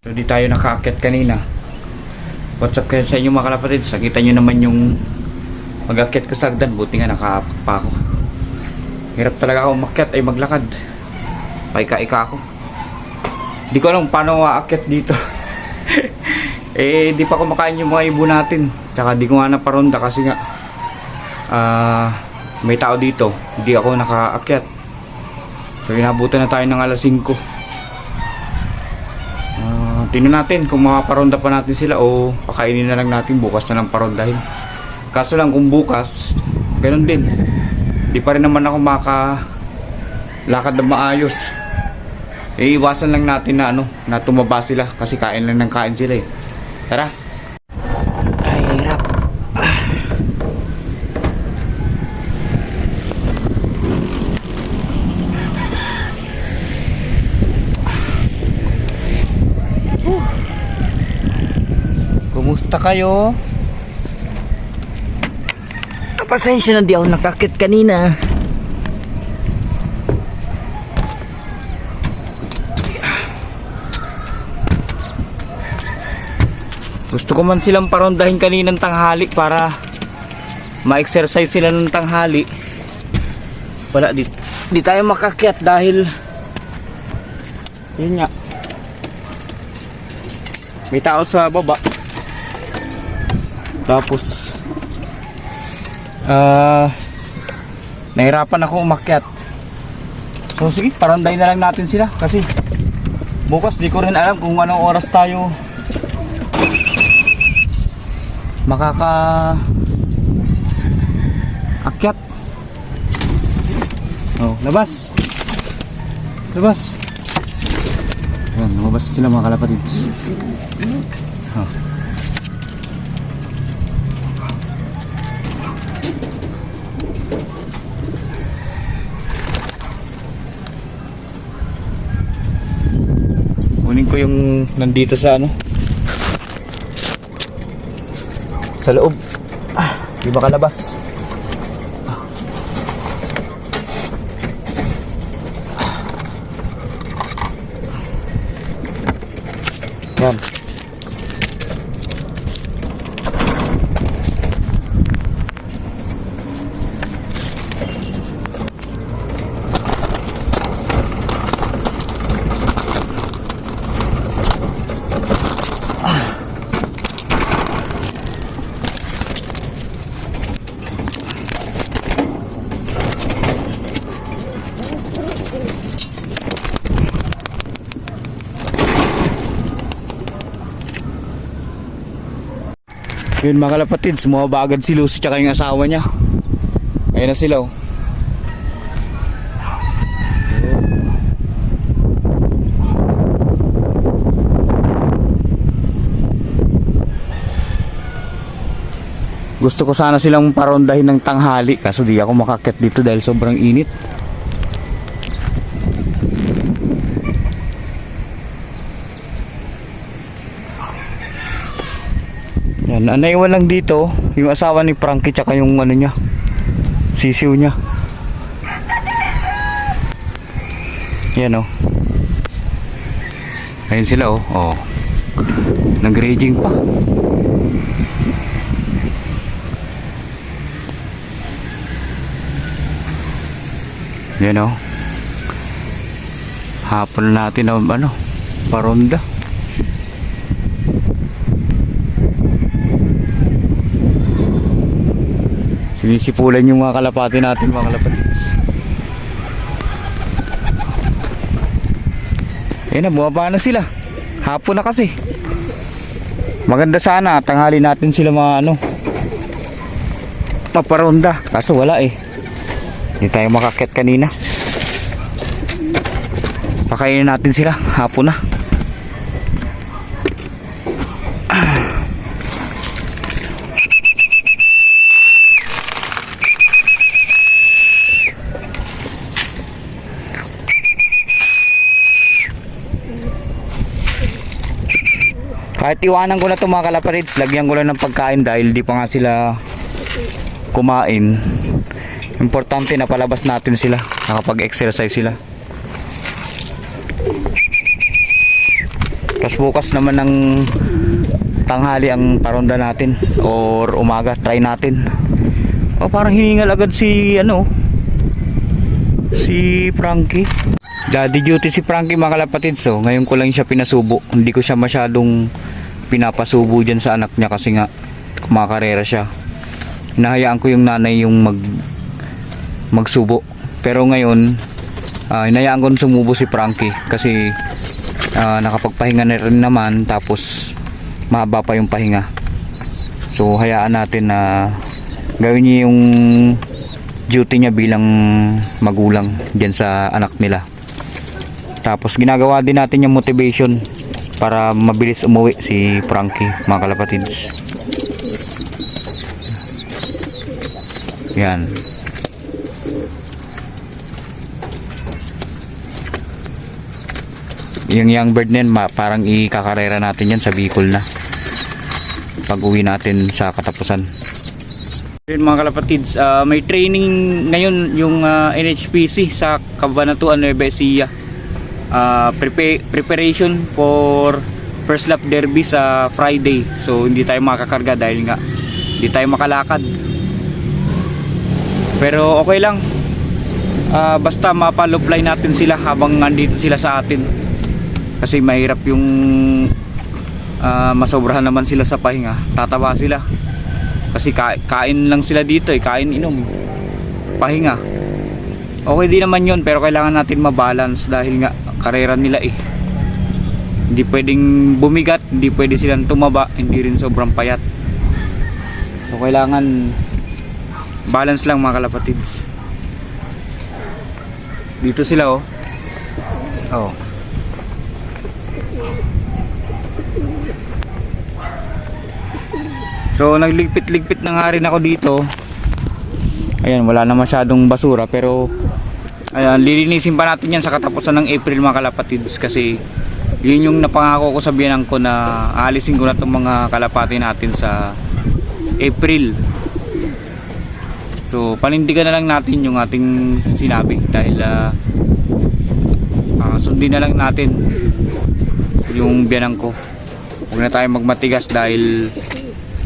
So di tayo nakaakyat kanina. What's up kayo sa inyo mga kalapatid? Nakita nyo naman yung mag-akyat ko sa hagdan. Buti nga nakaapak pa ako. Hirap talaga ako umakyat ay maglakad. Paika-ika ako. Di ko alam paano aakyat dito. Eh di pa kumakain yung mga ibo natin. Tsaka di ko nga naparonda kasi nga may tao dito. Hindi ako nakaakyat. So inabutan na tayo ng alas 5. Tingnan natin kung makaparonda pa natin sila o pakainin na lang natin, bukas na lang parondahin. Kaso lang kung bukas, ganun din. Di pa rin naman ako makalakad na maayos. Iiwasan lang natin na na tumaba sila kasi kain lang ng kain sila eh. Tara. Ay, hirap. Kumusta kayo? Pasensya na di ako nakakit kanina. Gusto ko man silang parondahin kaninang tanghali para ma-exercise sila ng tanghali. Wala, di tayo makakyat dahil yun nga, may tao sa baba. Tapos nahirapan ako umakyat. So sige, parondahin na lang natin sila kasi bukas di ko rin alam kung anong oras tayo akyat. Oh, labas. Labas. Ayan, lumabas sila mga kalapatids. Oh. Kunin ko yung nandito sa sa loob. Di ba kalabas? Yan. Yun mga kalapatids, sumaba agad si Lucy tsaka yung asawa niya. Ayun na sila oh. Gusto ko sana silang parondahin ng tanghali kaso di ako makakyat dito dahil sobrang init. Yan, naiwan lang dito yung asawa ni Frankie tsaka yung niya, sisiw niya. Yan oh. Ayun sila oh. Oh. Nag-raging pa. Yan oh. Hapon natin na paronda. Sinisipulan yung mga kalapati natin mga kalapatids. Ayan na, bumaba na sila. Hapon na kasi. Maganda sana, tanghali natin sila mga paparonda. Kaso wala eh. Hindi tayo makakyat kanina. Pakainin natin sila, hapon na. Kahit iwanan ko na itong mga kalapatids, lagyan ko lang ng pagkain dahil di pa nga sila kumain. Importante na palabas natin sila, nakapag-exercise sila. Tapos bukas naman ng tanghali ang paronda natin or umaga, try natin. Parang hiningal agad si si Frankie. Daddy duty si Frankie mga kalapatid. So ngayon ko lang siya pinasubo. Hindi ko siya masyadong pinapasubo dyan sa anak niya kasi nga kumakarera siya. Hinahayaan ko yung nanay yung magsubo. Pero ngayon hinayaan ko sumubo si Frankie kasi nakapagpahinga na rin naman, tapos mahaba pa yung pahinga. So hayaan natin na gawin niya yung duty niya bilang magulang dyan sa anak nila. Tapos ginagawa din natin yung motivation para mabilis umuwi si Frankie mga kalapatids. Yan. Yung young bird na yan, parang ikakarera natin yan sa Bicol na pag uwi natin sa katapusan. Yun mga kalapatids, may training ngayon yung NHPC sa Cabanatuan, Nueva Ecija. Preparation for first lap derby sa Friday. So hindi tayo makakarga dahil nga hindi tayo makalakad. Pero okay lang, basta mapaluply natin sila habang nandito sila sa atin. Kasi mahirap yung masobrahan naman sila sa pahinga. Tataba sila. Kasi kain lang sila dito, kain inom, pahinga. Okay din naman yun, pero kailangan natin mabalance dahil nga karera nila Hindi pwedeng bumigat, hindi pwede silang tumaba, hindi rin sobrang payat. So kailangan balance lang mga kalapatids. Dito sila oh. So nagligpit-ligpit na nga rin ako dito. Ayan, wala na masyadong basura, pero ayan, lilinisin pa natin yan sa katapusan ng April mga kalapatids, kasi yun yung napangako ko sa biyanan ko na aalisin ko na itong mga kalapati natin sa April. So panindigan na lang natin yung ating sinabi dahil sundin na lang natin yung biyanan ko. Huwag na tayo magmatigas dahil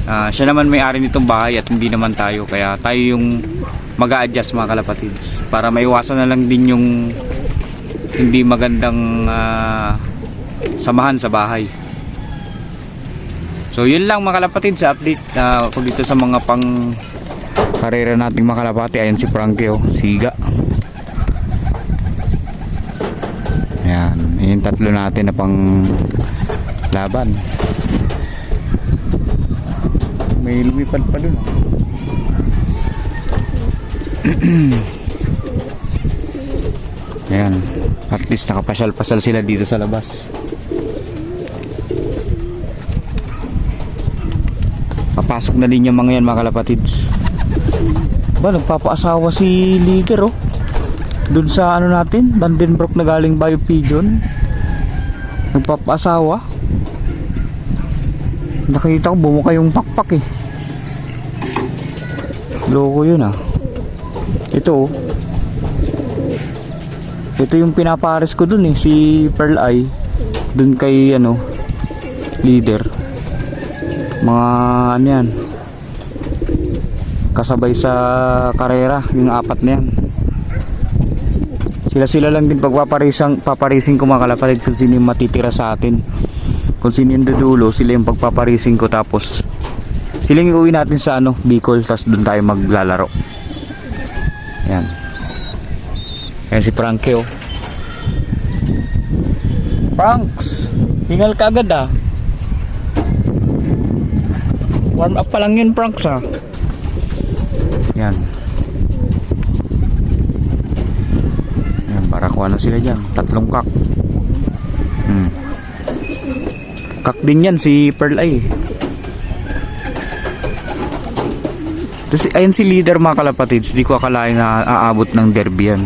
siya naman may-ari nitong bahay at hindi naman tayo, kaya tayo yung mag-a-adjust mga kalapatids para maiwasan na lang din yung hindi magandang samahan sa bahay. So yun lang mga kalapatids sa update ko dito sa mga pang karera nating mga kalapati. Ayan si Frankie siga. Ayan, yung tatlo natin na pang laban. May lumipad pa dun. Ayan, at least nakapasyal-pasyal sila dito sa labas. Papasok na din yung mga yan mga kalapatids. Ba, nagpapaasawa si leader dun sa natin, Vandenbroek na galing Bayo Pigeon. Nagpapaasawa. Nakita ko bumuka yung pakpak loko yun ito ito yung pinapares ko dun si Pearl Eye dun kay leader, mga yan kasabay sa karera, yung apat na yan. Sila lang din paparising ko mga kalapatid kung sino yung matitira sa atin. Kung sino yung dudulo, sila yung pagpaparising ko, tapos sila yung uwi natin sa Bicol, tapos doon tayo maglalaro. Yan. Ayan si Frankie Franks, hingal ka agad warm up pa lang yun Franks Yan. Yan, para kuha na sila dyan, 3 kak. Kak din yan si Pearl Eye. Tapos ayan si leader mga kalapatids. Di ko akalain na aabot ng derby yan,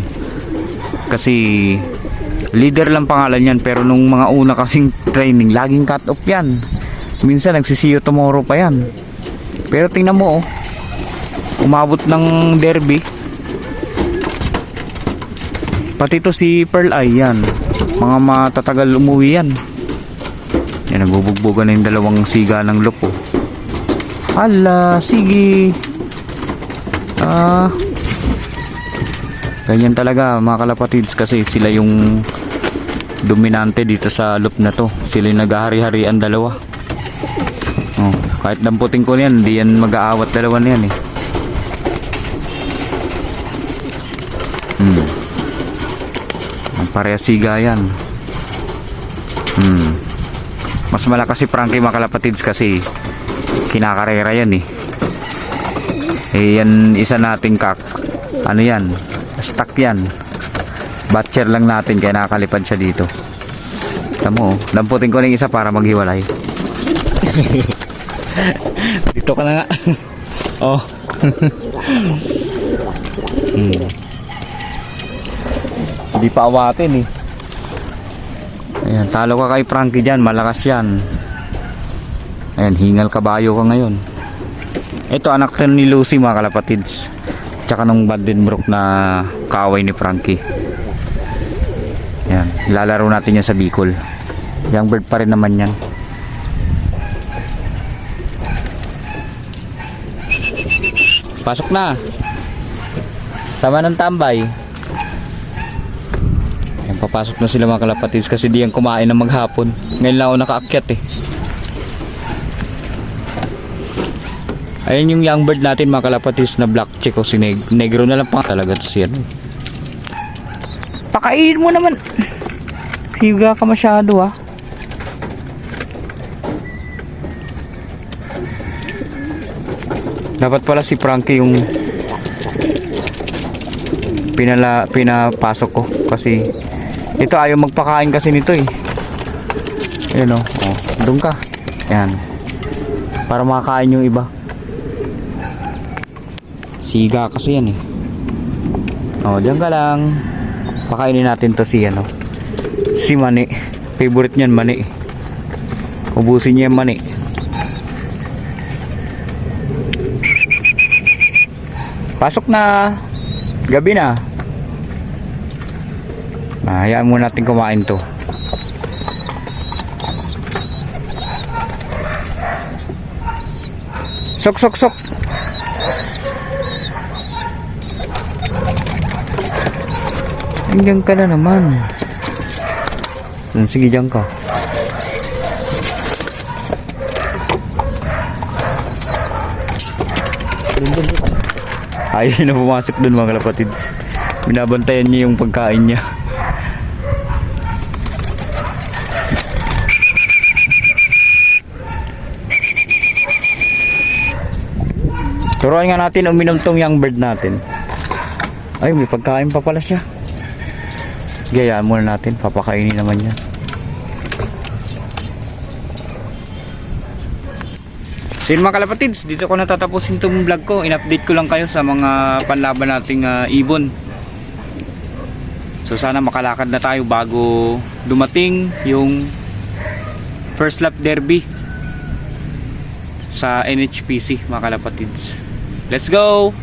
kasi leader lang pangalan yan. Pero nung mga una kasing training, laging cut off yan. Minsan nagsisiyo tomorrow pa yan. Pero tingnan mo umabot ng derby. Pati to si Pearl Eye yan, mga matatagal umuwi yan. Yan, nagbubugbugan na yung dalawang siga ng loop oh. Hala, sige. Ganyan talaga mga kalapatids, kasi sila yung dominante dito sa loop na to. Sila yung naghahari-harian dalawa. Oh, kahit damputin ko yan, hindi yan mag-aawat dalawa na yan eh. Pareha siga yan. Mas malakas si Frankie mga kalapatids kasi kinakarera yan eh. Yan isa nating ano yan, stuck yan. Batcher lang natin kaya nakakalipad siya dito. Tamo, damputin ko lang isa para maghiwalay. Dito ka na nga. Oh. Hindi pa awatin eh. Ayan, talo ka kay Frankie dyan, malakas yan. Ayan, hingal kabayo ka ngayon. Ito anak to ni Lucy mga kalapatids, tsaka nung Vandenbroek na kaaway ni Frankie. Ayan, lalaro natin yan sa Bicol. Young bird pa rin naman yan. Pasok na. Sama ng tambay. Ayan, papasok na sila mga kalapatids kasi di yan kumain ng maghapon. Ngayon lang ako nakaakyat eh. Ayan yung young bird natin mga kalapatids na black chick o si negro na lang pa talaga to siya. Pakainin mo naman. Higa ka masyado ah. Dapat pala si Frankie yung pinapasok ko kasi ito ayaw magpakain kasi nito eh. Ayan o, oh, doon ka. Ayan, para makakain yung iba. Siga kasi yan eh. O, dyan ka lang. Pakainin natin to si ano, si Mani. Favorite niyan Mani. Ubusin niya yung Mani. Pasok na. Gabi na. Hayaan muna natin kumain to. Sok sok sok. Hanggang ka na naman. Sige, dyan ka. Ayaw na pumasok dun mga kalapatids. Binabantayan niya yung pagkain niya. Turuan nga natin uminom tong young bird natin. Ay, may pagkain pa pala siya. Gayaan muna natin, papakainin naman yan. So yun mga kalapatids, dito ko natatapusin itong vlog ko. In-update ko lang kayo sa mga panlaban nating ibon. So sana makalakad na tayo bago dumating yung first lap derby sa NHPC mga kalapatids. Let's go!